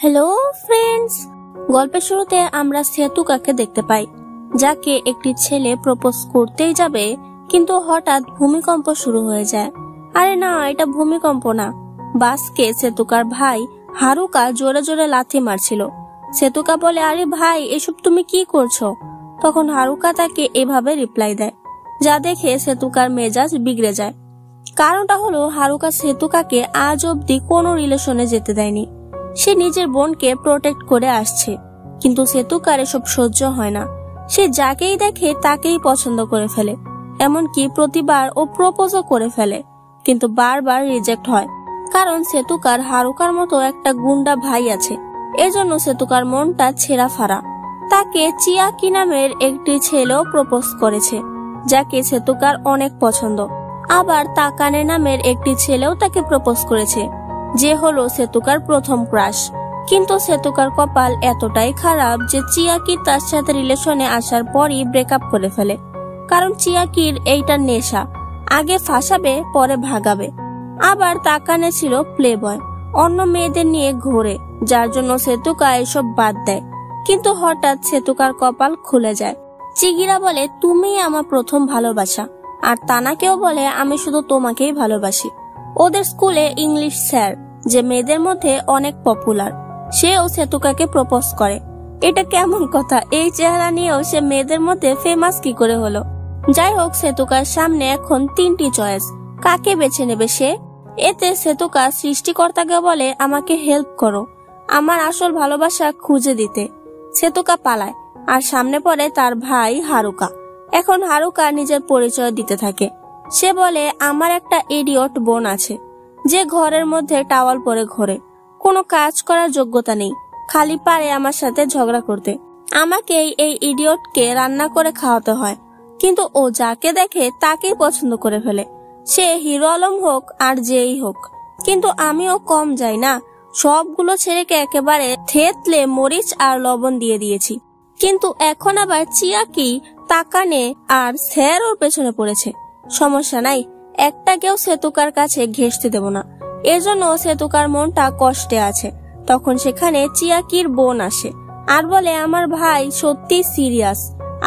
Hello friends, গল্পের শুরুতে আমরা সেতুকাকে দেখতে পাই, যাকে একটি ছেলে প্রপোজ করতেই যাবে, কিন্তু হঠাৎ ভূমিকম্প শুরু হয়ে যায়। আরে না, এটা ভূমিকম্প না, বাসকে সেতুকার ভাই হারুকা জোরে জোরে লাথি মারছিল। সেতুকা বলে, আরে ভাই, এসব তুমি কি করছো? তখন হারুকা তাকে এভাবে রিপ্লাই দেয়, যা দেখে সেতুকার মেজাজ বিগড়ে যায়। কারণটা হলো, হারুকা সেতুকাকে আজ অব্দি কোনো রিলেশনে যেতে দেয়নি। সে নিজের বোনকে প্রোটেক্ট করে আসছে, কিন্তু সেতুকার এসব সহ্য হয় না। সে যাকেই দেখে তাকেই পছন্দ করে ফেলে, এমনকি প্রতিবার ও প্রপোজও করে ফেলে, কিন্তু বারবার রিজেক্ট হয়। কারণ সেতুকার হারুকার মতো একটা গুন্ডা ভাই আছে। এজন্য সেতুকার মনটা ছেঁড়া ফাড়া। তাকে চিয়াকি নামের একটি ছেলেও প্রপোজ করেছে, যাকে সেতুকার অনেক পছন্দ। আবার তাকানে নামের একটি ছেলেও তাকে প্রপোজ করেছে, যে হলো সেতুকার প্রথম ক্রাশ। কিন্তু সেতুকার কপাল এতটাই খারাপ যে চিয়াকি তার সাথে রিলেশনে আসার পরই ব্রেকআপ করে ফেলে। কারণ চিয়াকির এইটা নেশা, আগে ফাঁসাবে পরে ভাগাবে। আবার তাকানে ছিল প্লে বয়, অন্য মেয়েদের নিয়ে ঘোরে, যার জন্য সেতুকা এসব বাদ দেয়। কিন্তু হঠাৎ সেতুকার কপাল খুলে যায়। চিগিরা বলে, তুমিই আমার প্রথম ভালোবাসা, আর তানাকেও বলে, আমি শুধু তোমাকেই ভালোবাসি। ওদের স্কুলে ইংলিশ স্যার, যে মেয়েদের মধ্যে অনেক পপুলার, সেও সেতুকাকে প্রপোজ করে। এটা কেমন কথা? এই চেহারা নিয়েও সে মেয়েদের মধ্যে ফেমাস কি করে হলো? যাই হোক, সেতুকার সামনে এখন তিনটি চয়েস, কাকে বেছে নেবে সে? এতে সেতুকা সৃষ্টিকর্তাকে বলে, আমাকে হেল্প করো আমার আসল ভালোবাসা খুঁজে দিতে। সেতুকা পালায়, আর সামনে পড়ে তার ভাই হারুকা। এখন হারুকা নিজের পরিচয় দিতে থাকে। সে বলে, আমার একটা ইডিয়ট বোন আছে, যে ঘরের মধ্যে টাওয়াল পরে ঘোরে, কোনো কাজ করার যোগ্যতা নেই, খালি পারে আমার সাথে ঝগড়া করতে। আমাকে এই ইডিয়টকে রান্না করে খাওয়াতে হয়, কিন্তু ও যাকে দেখে তাকেই পছন্দ করে ফেলে, সে হিরো আলম হোক আর যেই হোক। কিন্তু আমিও কম যাই না, সবগুলো ছেলেকে একেবারে থেতলে মরিচ আর লবণ দিয়ে দিয়েছি। কিন্তু এখন আবার চিয়াকি, তাকানে আর স্যার ওর পেছনে পড়েছে। সমস্যা নাই, একটাকেও সেতুকার কাছে ঘেঁষতে দেব না। এজন্য সেতুকার মনটা কষ্টে আছে। তখন সেখানে চিয়াকির বোন আসে আর বলে, আমার ভাই সত্যি সিরিয়াস।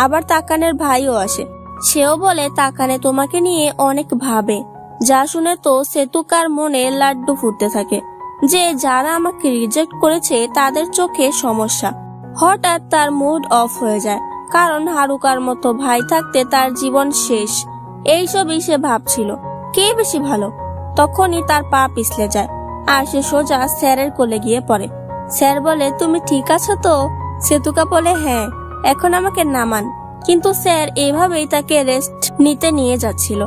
আবার তাকানের ভাইও আসে, সেও বলে, তাকানে তোমাকে নিয়ে অনেক ভাবে। যা শুনে তো সেতুকার মনে লাড্ডু ফুটতে থাকে, যে যারা আমাকে রিজেক্ট করেছে তাদের চোখে সমস্যা। হঠাৎ তার মুড অফ হয়ে যায়, কারণ হারুকার মতো ভাই থাকতে তার জীবন শেষ। এইসবই সে ভাবছিল, কে বেশি ভালো। তখনই তার পা পিছলে যায়, আর সে সোজা স্যারের কোলে গিয়ে পড়ে। স্যার বলে, তুমি ঠিক আছো তো? সেতুকা বলে, হ্যাঁ, এখন আমাকে নামান। কিন্তু স্যার এভাবেই তাকে রেস্ট নিতে নিয়ে যাচ্ছিল,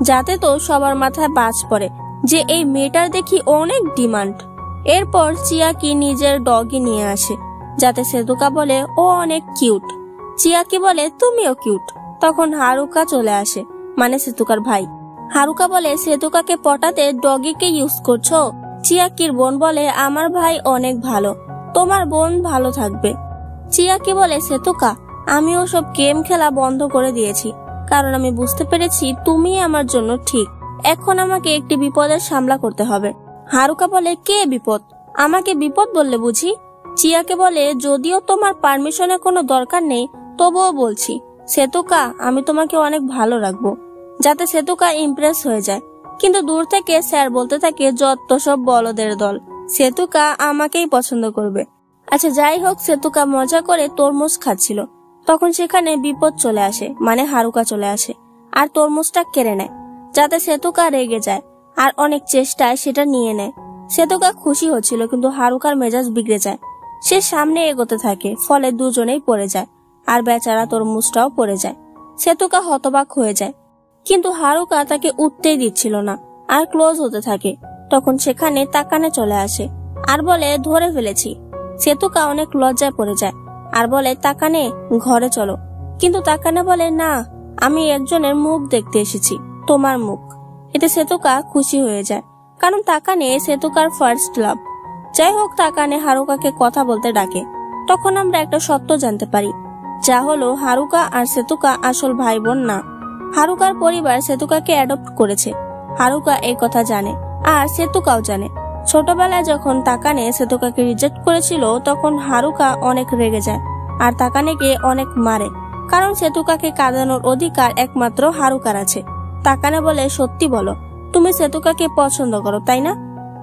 যাতে তো সবার মাথায় বাজ পড়ে যে এই মেয়েটার দেখি অনেক ডিমান্ড। এরপর চিয়াকি নিজের ডগি নিয়ে আসে, যাতে সেতুকা বলে, ও অনেক কিউট। চিয়াকি বলে, তুমিও কিউট। তখন হারুকা চলে আসে, মানে সেতুকার ভাই। হারুকা বলে, সেতুকাকে পটাতে ডগিকে ইউজ করছো? চিয়াকির বোন বলে, আমার ভাই অনেক ভালো, তোমার বোন ভালো থাকবে। চিয়াকি বলে, সেতুকা, আমিও সব গেম খেলা বন্ধ করে দিয়েছি, কারণ আমি বুঝতে পেরেছি তুমি আমার জন্য ঠিক। এখন আমাকে একটি বিপদের সামলা করতে হবে। হারুকা বলে, কে বিপদ? আমাকে বিপদ বললে বুঝি? চিয়াকে বলে, যদিও তোমার পারমিশনে কোনো দরকার নেই, তবুও বলছি, সেতুকা, আমি তোমাকে অনেক ভালো রাখবো। যাতে সেতুকা ইমপ্রেস হয়ে যায়। কিন্তু দূর থেকে স্যার বলতে থাকে, যত সব বলদের দল, সেতুকা আমাকেই পছন্দ করবে। আচ্ছা যাই হোক, সেতুকা মজা করে তরমুজ খাচ্ছিল। তখন সেখানে বিপদ চলে আসে, মানে হারুকা চলে আসে, আর তরমুজটা কেড়ে নেয়, যাতে সেতুকা রেগে যায়, আর অনেক চেষ্টায় সেটা নিয়ে নেয়। সেতুকা খুশি হচ্ছিল, কিন্তু হারুকার মেজাজ বিগড়ে যায়। সে সামনে এগোতে থাকে, ফলে দুজনেই পড়ে যায়, আর বেচারা তরমুজটাও পড়ে যায়। সেতুকা হতবাক হয়ে যায়, কিন্তু হারুকা তাকে উঠতেই দিচ্ছিল না, আর ক্লোজ হতে থাকে। তখন সেখানে তাকানে চলে আসে আর বলে, ধরে ফেলেছি। সেতুকা অনেক লজ্জায় পড়ে যায় আর বলে, তাকানে, ঘরে চলো। কিন্তু তাকানে বলে, না, আমি একজনের মুখ দেখতে এসেছি, তোমার মুখ। এতে সেতুকা খুশি হয়ে যায়, কারণ তাকানে সেতুকার ফার্স্ট লাভ। যাই হোক, তাকানে হারুকাকে কথা বলতে ডাকে। তখন আমরা একটা সত্য জানতে পারি, যা হলো, হারুকা আর সেতুকা আসল ভাই বোন না। হারুকার পরিবার সেতুকাকে অ্যাডপ্ট করেছে। হারুকা এই কথা জানে, আর সেতুকাও জানে। ছোটবেলায় যখন তাকানে সেতুকাকে রিজেক্ট করেছিল তখন হারুকা অনেক রেগে যায় আর তাকানেকে অনেক মারে, কারণ সেতুকাকে কাঁদানোর অধিকার একমাত্র হারুকার আছে। তাকানে বলে, সত্যি বলো, তুমি সেতুকাকে পছন্দ করো তাই না?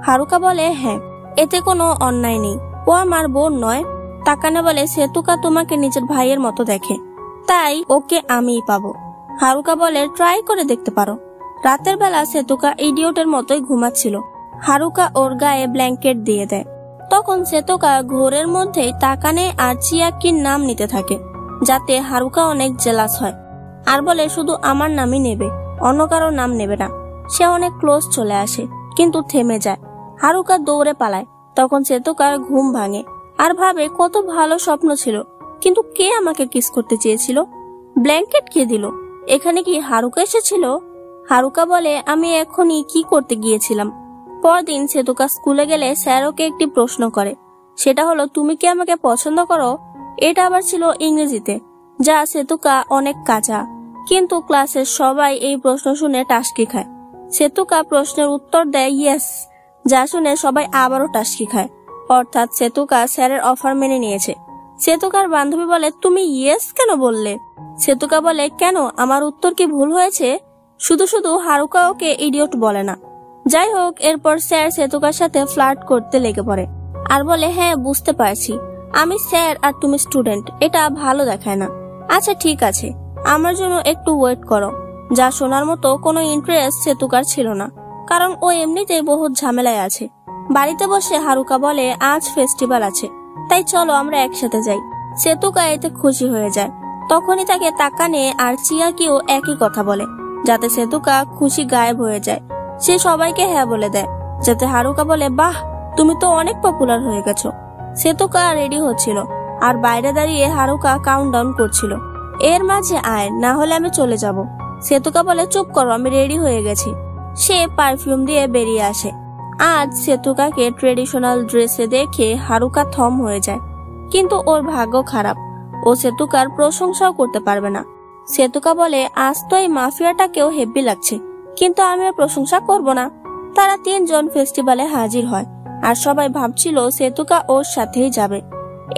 হারুকা বলে, হ্যাঁ, এতে কোনো অন্যায় নেই, ও আমার বোন নয়। তাকানে বলে, সেতুকা তোমাকে নিজের ভাইয়ের মতো দেখে, তাই ওকে আমিই পাবো। হারুকা বলে, ট্রাই করে দেখতে পারো। রাতের বেলা সেতুকা ইডিয়টের মতোই ঘুমাচ্ছিল। হারুকা ওর গায়ে ব্ল্যাঙ্কেট দিয়ে দেয়। তখন সেতুকা ঘোরের মধ্যেই তাকানে আর চিয়াকির নাম নিতে থাকে, যাতে হারুকা অনেক জেলাস হয় আর বলে, শুধু আমার নামই নেবে, অন্য কারো নাম নেবে না। সে অনেক ক্লোজ চলে আসে, কিন্তু থেমে যায়। হারুকা দৌড়ে পালায়। তখন সেতুকার ঘুম ভাঙে আর ভাবে, কত ভালো স্বপ্ন ছিল, কিন্তু কে আমাকে কিস করতে চেয়েছিল? ব্ল্যাঙ্কেট কে দিল? এখানে কি হারুকা এসেছিল? হারুকা বলে, আমি এখনই কি করতে গিয়েছিলাম। পরদিন সেতুকা স্কুলে গেলে স্যার ওকে একটি প্রশ্ন করে, সেটা হলো, তুমি কি আমাকে পছন্দ করো? এটা আবার ছিল ইংরেজিতে, যা সেতুকা অনেক কাঁচা, কিন্তু ক্লাসের সবাই এই প্রশ্ন শুনে টাসকি খায়। সেতুকা প্রশ্নের উত্তর দেয় ইয়েস, যা শুনে সবাই আবারও টাসকি খায়। অর্থাৎ সেতুকা স্যারের অফার মেনে নিয়েছে। সেতুকার বান্ধবী বলে, তুমি ইয়েস কেন বললে? সেতুকা বলে, কেন, আমার উত্তর কি ভুল হয়েছে? শুধু শুধু হারুকা ওকে ইডিয়ট বলে না। যাই হোক, এরপর স্যার সেতুকার সাথে ফ্লার্ট করতে লেগে পড়ে আর বলে, হ্যাঁ বুঝতে পারছি, আমি স্যার আর তুমি স্টুডেন্ট, এটা ভালো দেখায় না। আচ্ছা ঠিক আছে, আমার জন্য একটু ওয়েট করো। যা শোনার মতো কোনো ইন্টারেস্ট সেতুকার ছিল না, কারণ ও এমনিতেই বহুত ঝামেলায় আছে। বাড়িতে বসে হারুকা বলে, আজ ফেস্টিভ্যাল আছে, তাই চলো আমরা একসাথে যাই। সেতুকা এতে খুশি হয়ে যায়। তখনই তাকে তাকানে আর চিয়াকিও একই কথা বলে, যাতে সেতুকা খুশি গায়েব হয়ে যায়। সে সবাইকে হ্যাঁ বলে দেয়, যাতে হারুকা বলে, বাহ, তুমি তো অনেক পপুলার হয়ে গেছো। সেতুকা রেডি হচ্ছিল আর বাইরে দাঁড়িয়ে হারুকা কাউন্টডাউন করছিল। এর মাঝে আয়, না হলে আমি চলে যাব। সেতুকা বলে, চুপ করো, আমি রেডি হয়ে গেছি। সে পারফিউম দিয়ে বেরিয়ে আসে। আজ সেতুকাকে ট্রেডিশনাল ড্রেসে দেখে হারুকা থম হয়ে যায়, কিন্তু ওর ভাগ্য খারাপ, ও সেতুকার প্রশংসাও করতে পারবে না। সেতুকা বলে, আজ তো এই মাফিয়াটাকেও হেব্বি লাগছে, কিন্তু আমি ওর প্রশংসা করব না। তারা 3 জন ফেস্টিভ্যালে হাজির হয় আর সবাই ভাবছিল সেতুকা ওর সাথেই যাবে।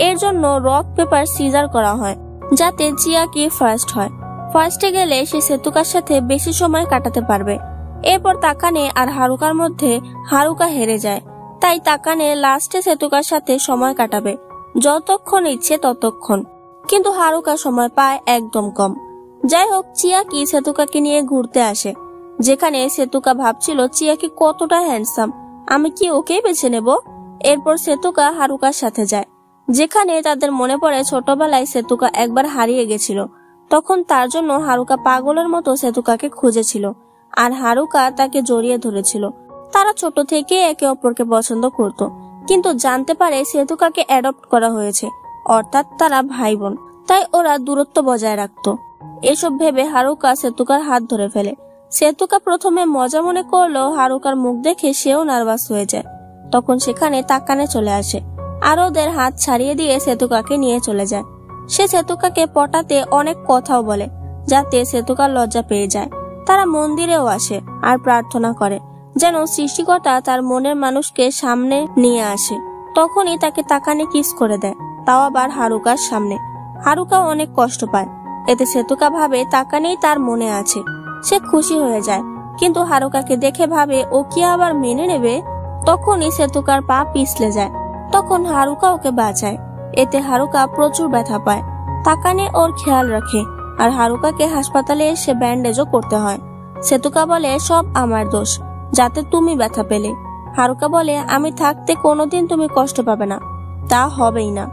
এর জন্য রক পেপার সিজার করা হয়, যাতে চিয়াকি ফার্স্ট হয়। ফার্স্টে গেলে সে সেতুকার সাথে বেশি সময় কাটাতে পারবে। এরপর তাকানে আর হারুকার মধ্যে হারুকা হেরে যায়, তাই তাকানে লাস্টে সেতুকার সাথে সময় কাটাবে, যতক্ষণ ইচ্ছে ততক্ষণ। কিন্তু হারুকা সময় পায় একদম কম। যাই হোক, চিয়াকি সেতুকাকে নিয়ে ঘুরতে আসে, যেখানে সেতুকা ভাবছিল চিয়াকি কতটা হ্যান্ডসাম, আমি কি ওকেই বেছে নেব। এরপর সেতুকা হারুকার সাথে যায়, যেখানে তাদের মনে পড়ে ছোটবেলায় সেতুকা একবার হারিয়ে গেছিল। তখন তার জন্য হারুকা পাগলের মতো সেতুকাকে খুঁজেছিল আর হারুকা তাকে জড়িয়ে ধরেছিল। তারা ছোট থেকে একে অপরকে পছন্দ করত, কিন্তু জানতে পারে সেতুকাকে অ্যাডপ্ট করা হয়েছে, অর্থাৎ তারা ভাই বোন, তাই ওরা দূরত্ব বজায় রাখত। এসব ভেবে হারুকা সেতুকার হাত ধরে ফেলে। সেতুকা প্রথমে মজা মনে করলো, হারুকার মুখ দেখে সেও নার্ভাস হয়ে যায়। তখন সেখানে তাকানে চলে আসে আর ওদের হাত ছাড়িয়ে দিয়ে সেতুকাকে নিয়ে চলে যায়। সে সেতুকাকে পটাতে অনেক কথাও বলে, যাতে সেতুকার লজ্জা পেয়ে যায়। তারা মন্দিরেও আসে আর প্রার্থনা করে, যেন সৃষ্টিকর্তা তার মনের মানুষকে সামনে নিয়ে আসে। তখনই তাকে তাকানে কিস করে দেয়, তাও আবার হারুকার সামনে। হারুকা অনেক কষ্ট পায়। এতে সেতুকা ভাবে তাকানেই তার মনে আছে। সে খুশি হয়ে যায়, কিন্তু হারুকাকে দেখে ভাবে ও কি আবার মেনে নেবে। তখনই সেতুকার পা পিছলে যায়। তখন হারুকা ওকে বাঁচায়। এতে হারুকা প্রচুর ব্যথা পায়। তাকানে ওর খেয়াল রাখে আর হারুকাকে হাসপাতালে এসে ব্যান্ডেজও করতে হয়। সেতুকা বলে, সব আমার দোষ, যাতে তুমি ব্যথা পেলে। হারুকা বলে, আমি থাকতে কোনোদিন তুমি কষ্ট পাবে না, তা হবেই না।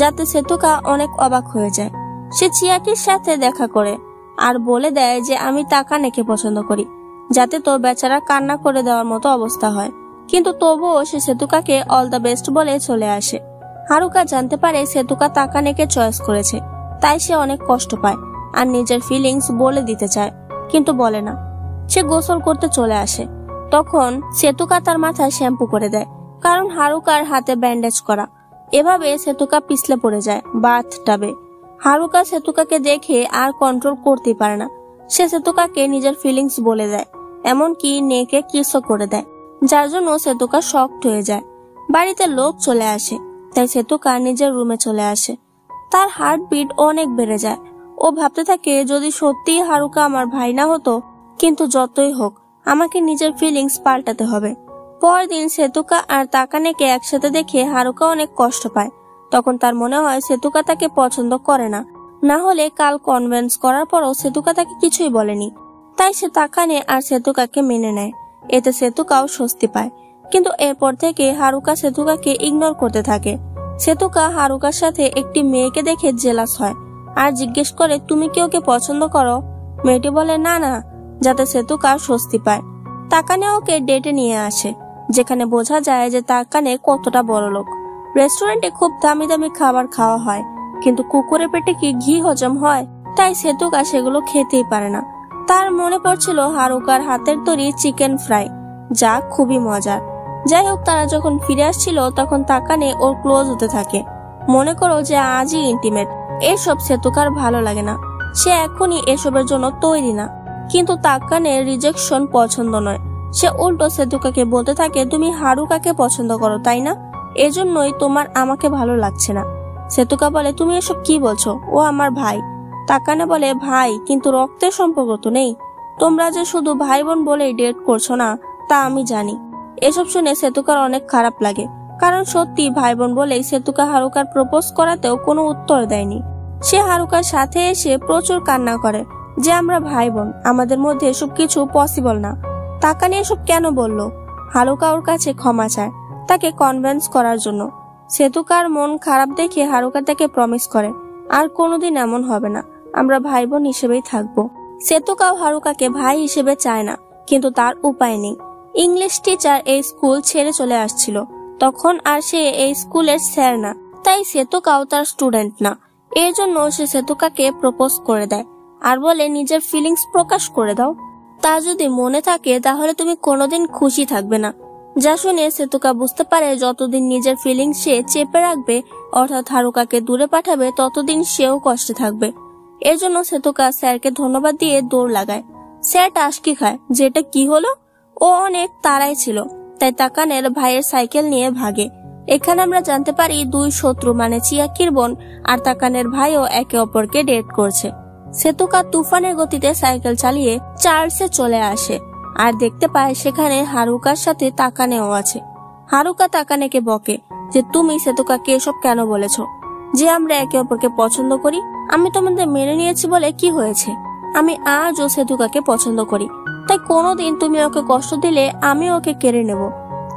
যাতে সেতুকা অনেক অবাক হয়ে যায়। সে চিয়াকির সাথে দেখা করে আর বলে দেয় যে আমি তাকানেকে পছন্দ করি, যাতে তো বেচারা কান্না করে দেওয়ার মতো অবস্থা হয়। কিন্তু তবুও সে সেতুকাকে অল দ্য বেস্ট বলে চলে আসে। হারুকা জানতে পারে সেতুকা তাকানেকে চয়েস করেছে, তাই সে অনেক কষ্ট পায় আর নিজের ফিলিংস বলে দিতে চায়, কিন্তু বলে না। সে গোসল করতে চলে আসে। তখন সেতুকা তার মাথায় শ্যাম্পু করে দেয়, কারণ হারুকার হাতে ব্যান্ডেজ করা। এভাবে সেতুকা পিছলে পড়ে যায় বাথ টাবে। হারুকা সেতুকাকে দেখে আর কন্ট্রোল করতে পারে না। সে সেতুকাকে নিজের ফিলিংস বলে দেয়, এমনকি নেকে কিসও করে দেয়। যার জন্য সেতুকা শকড হয়ে যায়। বাড়িতে লোক চলে আসে, তাই সেতুকা নিজের রুমে চলে আসে। তার হার্টবিট অনেক বেড়ে যায়। ও ভাবতে থাকে যদি সত্যিই হারুকা আমার ভাই না হতো, কিন্তু যতই হোক আমাকে নিজের ফিলিংস পাল্টাতে হবে। পরদিন সেতুকা আর তাকানেকে একসাথে দেখে হারুকা অনেক কষ্ট পায়। তখন তার মনে হয় সেতুকা তাকে পছন্দ করে না, না হলে কাল কনভিন্স করার পরও সেতুকা তাকে কিছুই বলেনি। তাই সে তাকানে আর সেতুকাকে মেনে নেয়। এতে সেতুকাও স্বস্তি পায়। কিন্তু এরপর থেকে হারুকা সেতুকাকে ইগনোর করতে থাকে। সেতুকা হারুকার সাথে একটি মেয়েকে দেখে জেলাস হয় আর জিজ্ঞেস করে, তুমি কি ওকে পছন্দ করো? মেয়েটি বলে না না, যাতে সেতুকা স্বস্তি পায়। তাকানে ওকে ডেটে নিয়ে আসে, যেখানে বোঝা যায় যে তাকানে কতটা বড় লোক। রেস্টুরেন্টে খুব দামি দামি খাবার খাওয়া হয়, কিন্তু কুকুরের পেটে কি ঘি হজম হয়? তাই সেতুকা সেগুলো খেতেই পারে না। তার মনে পড়ছিল হারুকার হাতের তৈরি চিকেন ফ্রাই, যা খুবই মজার। যাই হোক, তারা যখন ফিরে আসছিল তখন তাকানে ওর ক্লোজ হতে থাকে। মনে করো যে আজই ইন্টিমেট। এসব সেতুকার ভালো লাগে না, সে এখনই এসবের জন্য তৈরি না। কিন্তু তাকানের রিজেকশন পছন্দ নয়। সে উল্টো সেতুকাকে বলতে থাকে, তুমি হারুকাকে পছন্দ করো তাই না? এজন্যই তোমার আমাকে ভালো লাগছে না। সেতুকা বলে, তুমি এসব কি বলছো? ও আমার ভাই। তাকানে বলে, ভাই, কিন্তু রক্তের সম্পর্ক তো নেই। তোমরা যে শুধু ভাই বোন বলেই ডেট করছো না তা আমি জানি। এসব শুনে সেতুকার অনেক খারাপ লাগে, কারণ সত্যি ভাই বোন বলেই সেতুকা হারুকার প্রপোজ করাতেও কোনো উত্তর দেয়নি। সে হারুকার সাথে এসে প্রচুর কান্না করে যে আমরা ভাই বোন, আমাদের মধ্যে এসব কিছু পসিবল না। তাকানে এসব কেন বলল? হারুকা ওর কাছে ক্ষমা চায় তাকে কনভিন্স করার জন্য। সেতুকার মন খারাপ দেখে হারুকা তাকে প্রমিস করে, আর কোনোদিন এমন হবে না, আমরা ভাই বোন হিসেবেই থাকবো। সেতুকাও হারুকাকে ভাই হিসেবে চায় না, কিন্তু তার উপায় নেই। ইংলিশ টিচার এই স্কুল ছেড়ে চলে আসছিল তখন, আর সে এই স্কুলের স্যার না, তাই সেতুকাও তার স্টুডেন্ট না। এর জন্য সে সেতুকাকে প্রপোজ করে দেয় আর বলে, নিজের ফিলিংস প্রকাশ করে দাও। তা যদি মনে থাকে তাহলে তুমি কোনোদিন খুশি থাকবে না। যা শুনে সেতুকা বুঝতে পারে যতদিন নিজের ফিলিংস সে চেপে রাখবে, অর্থাৎ হারুকাকে দূরে পাঠাবে, ততদিন সেও কষ্টে থাকবে। এর জন্য সেতুকা স্যারকে ধন্যবাদ দিয়ে দৌড় লাগায়। স্যার টাসকি খায়, যেটা কি হলো? ও অনেক তাড়ায় ছিল, তাই তাকানের ভাইয়ের সাইকেল নিয়ে ভাগে। এখানে আমরা জানতে পারি দুই শত্রু মানে চিয়াকির বোন আর তাকানের ভাইও একে অপরকে ডেট করছে। সেতুকা তুফানের গতিতে সাইকেল চালিয়ে চার্চে চলে আসে আর দেখতে পায় সেখানে হারুকার সাথে তাকানেও আছে। হারুকা তাকানেকে বকে যে, তুমি সেতুকাকে এসব কেন বলেছো যে আমরা একে অপরকে পছন্দ করি? আমি তোমাদের মেনে নিয়েছি বলে কি হয়েছে? আমি আজও সেতুকাকে পছন্দ করি, তাই কোনোদিন তুমি ওকে কষ্ট দিলে আমি ওকে কেড়ে নেব।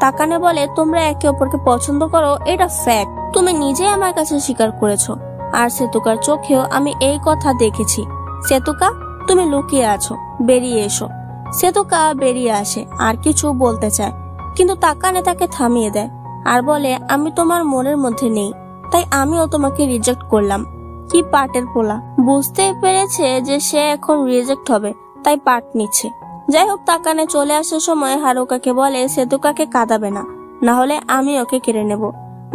তাকানে বলে, তোমরা একে অপরকে পছন্দ করো, এটা ফ্যাক্ট, তুমি নিজেই আমার কাছে স্বীকার করেছো। আর সেতুকার চোখেও আমি এই কথা দেখেছি। সেতুকা, তুমি লুকিয়ে আছো, বেরিয়ে এসো। সেতুকা বেরিয়ে আসে আর কিছু বলতে চায়, কিন্তু তাকানে তাকে থামিয়ে দেয় আর বলে, আমি তোমার মনের মধ্যে নেই, তাই আমিও তোমাকে রিজেক্ট করলাম। কি পাটের পোলা, বুঝতে পেরেছে যে সে এখন রিজেক্ট হবে, তাই পাট নিচ্ছে। যাই হোক, তাকানে চলে আসার সময় হারুকাকে বলে সেতুকাকে কাঁদাবে না, না হলে আমি ওকে কেড়ে নেব।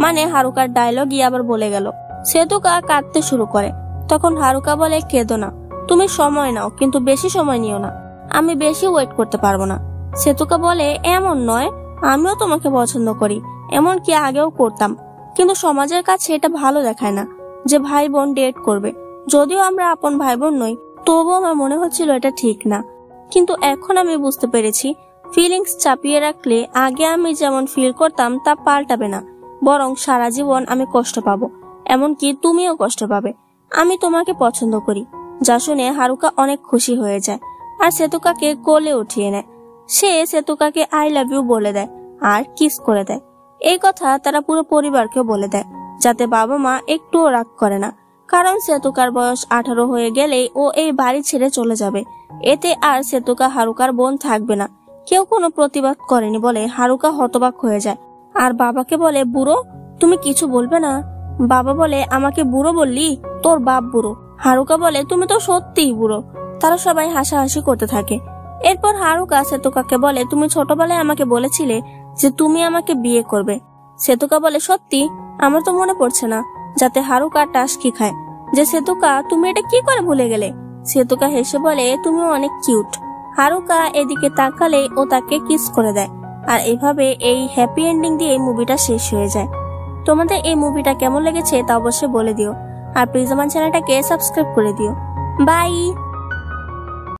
মানে হারুকার ডায়লগই আবার বলে গেল। সেতুকা কাঁদতে শুরু করে। তখন হারুকা বলে, কেঁদো না, তুমি সময় নাও, কিন্তু বেশি সময় নিও না, আমি বেশি ওয়েট করতে পারবো না। সেতুকা বলে, এমন নয়, আমিও তোমাকে পছন্দ করি, এমন কি আগেও করতাম, কিন্তু সমাজের কাছে এটা ভালো দেখায় না যে ভাই বোন ডেট করবে। যদিও আমরা আপন ভাই বোন নই, তবুও আমার মনে হচ্ছিল এটা ঠিক না। কিন্তু এখন আমি বুঝতে পেরেছি ফিলিংস চাপিয়ে রাখলে আগে আমি যেমন ফিল করতাম তা পাল্টাবে না, বরং সারা জীবন আমি কষ্ট পাবো, এমনকি তুমিও কষ্ট পাবে। আমি তোমাকে পছন্দ করি। যা শুনে হারুকা অনেক খুশি হয়ে যায় আর সেতুকাকে কোলে উঠিয়ে নেয়। সে সেতুকাকে আই লাভ ইউ বলে দেয় আর কিস করে দেয়। এই কথা তারা পুরো পরিবারকে বলে দেয়, যাতে বাবা মা একটুও রাগ করে না, কারণ সেতুকার বয়স 18 হয়ে গেলেই ও এই বাড়ি ছেড়ে চলে যাবে। এতে আর সেতুকা হারুকার বোন থাকবে না। কেউ কোনো প্রতিবাদ করেনি বলে হারুকা হতবাক হয়ে যায় আর বাবাকে বলে, বুড়ো, তুমি কিছু বলবে না? বাবা বলে, আমাকে বুড়ো বললি? তোর বাপ বুড়ো। হারুকা বলে, তুমি তো সত্যিই বুড়ো। তারা সবাই হাসাহাসি করতে থাকে। এরপর হারুকা সেতুকাকে বলে, তুমি ছোটবেলায় আমাকে বলেছিলে যে তুমি আমাকে বিয়ে করবে। সেতুকা বলে, সত্যি? আমার তো মনে পড়ছে না। যাতে হারুকা টাসকি খায় যে, সেতুকা, তুমি এটা কি করে ভুলে গেলে? সেতুকা হেসে বলে, তুমি অনেক কিউট। হারুকা এদিকে তাকালে ও তাকে কিস করে দেয় আর এভাবে এই হ্যাপি এন্ডিং দিয়ে এই মুভিটা শেষ হয়ে যায়। তোমাদের এই মুভিটা কেমন লেগেছে তা অবশ্যই বলে দিও, আর প্লিজ আমার চ্যানেলটাকে সাবস্ক্রাইব করে দিও। বাই।